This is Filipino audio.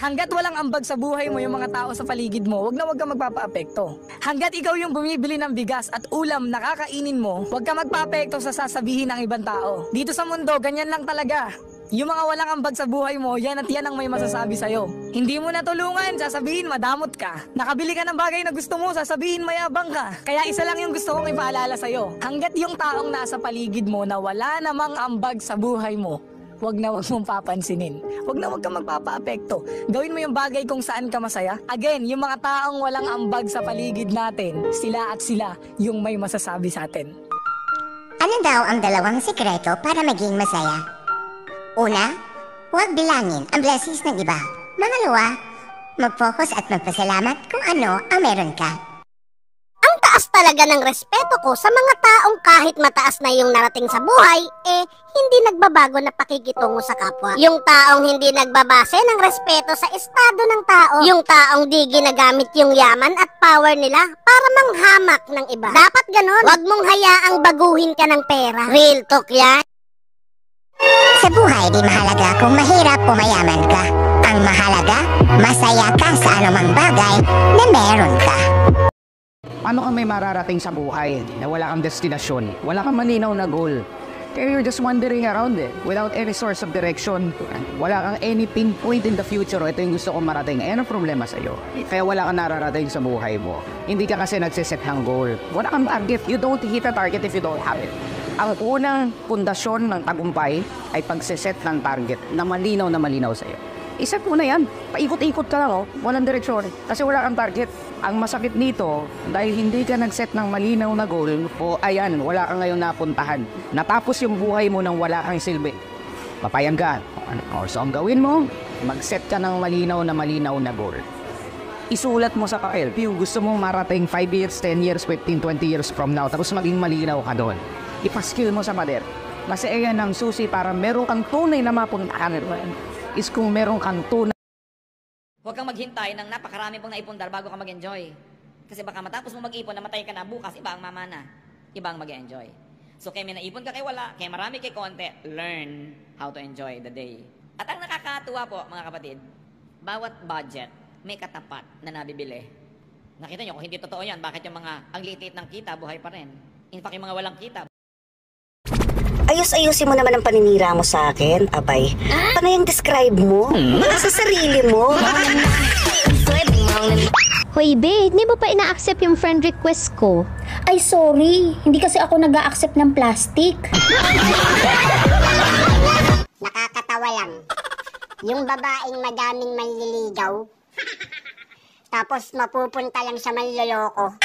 Hanggat walang ambag sa buhay mo yung mga tao sa paligid mo, wag kang magpapaapekto. Hanggat ikaw yung bumibili ng bigas at ulam na kakainin mo, wag ka magpaapekto sa sasabihin ng ibang tao. Dito sa mundo, ganyan lang talaga. Yung mga walang ambag sa buhay mo, yan at yan ang may masasabi sa'yo. Hindi mo natulungan, sasabihin madamot ka. Nakabili ka ng bagay na gusto mo, sasabihin mayabang ka. Kaya isa lang yung gusto kong ipaalala sa'yo. Hanggat yung taong nasa paligid mo na wala namang ambag sa buhay mo, wag mong papansinin. Wag kang magpapaapekto. Gawin mo yung bagay kung saan ka masaya. Again, yung mga taong walang ambag sa paligid natin, sila yung may masasabi sa atin. Ano daw ang dalawang sikreto para maging masaya? Una, huwag bilangin ang blessings ng iba. Pangalawa, mag-focus at magpasalamat kung ano ang meron ka. Ang taas talaga ng respeto ko sa mga taong kahit mataas na yung narating sa buhay, hindi nagbabago na pakikitungo sa kapwa. Yung taong hindi nagbabase ng respeto sa estado ng tao. Yung taong di ginagamit yung yaman at power nila para manghamak ng iba. Dapat ganun. Huwag mong hayaang baguhin ka ng pera. Real talk yan. Sa buhay, di mahalaga kung mahirap o mayaman ka. Ang mahalaga, masaya ka sa anumang bagay na meron ka. Paano ka may mararating sa buhay na wala kang destinasyon, wala kang malinaw na goal? Kaya you're just wandering around without any source of direction. Wala kang any pinpoint in the future. Ito yung gusto kong marating. Ano problema sa'yo? Kaya wala kang nararating sa buhay mo. Hindi ka kasi nagsiset ng goal. Wala kang target. You don't hit a target if you don't have it. Ang unang pundasyon ng tagumpay ay pagsiset ng target na malinaw sa'yo. Iset mo na yan. Paikot-ikot ka lang, walang direksyon. Kasi wala kang target. Ang masakit nito, dahil hindi ka nag-set ng malinaw na goal, ayan, wala kang ngayon napuntahan. Natapos yung buhay mo nang wala kang silbi. Papayag ka. So ang gawin mo, mag-set ka ng malinaw na goal. Isulat mo sa papel yung gusto mong marating 5 years, 10 years, 15, 20 years from now. Tapos maging malinaw ka doon. Ipaskill mo sa pader. Kasi ayan ang susi para meron kang tunay na mapuntahan. Is kung meron kang tunay. Huwag kang maghintay ng napakarami pong naipundar bago ka mag-enjoy. Kasi baka matapos mo mag-ipon, namatay ka na bukas, iba ang mamana. Iba ang mag-enjoy. So kaya may naipon ka kay wala, kaya marami kay konti, learn how to enjoy the day. At ang nakakatuwa po, mga kapatid, bawat budget may katapat na nabibili. Nakita nyo, kung hindi totoo yan, bakit yung mga ang liit-liit ng kita, buhay pa rin? In fact, yung mga walang kita. Ayos-ayusin mo naman ang paninira mo sa akin, abay. Paano yung describe mo? Sa sarili mo? Hoy babe, di mo pa ina-accept yung friend request ko? Ay sorry, hindi kasi ako nag-a-accept ng plastic. Nakakatawa lang. Yung babaeng madaming manliligaw, tapos mapupunta lang sa manloloko.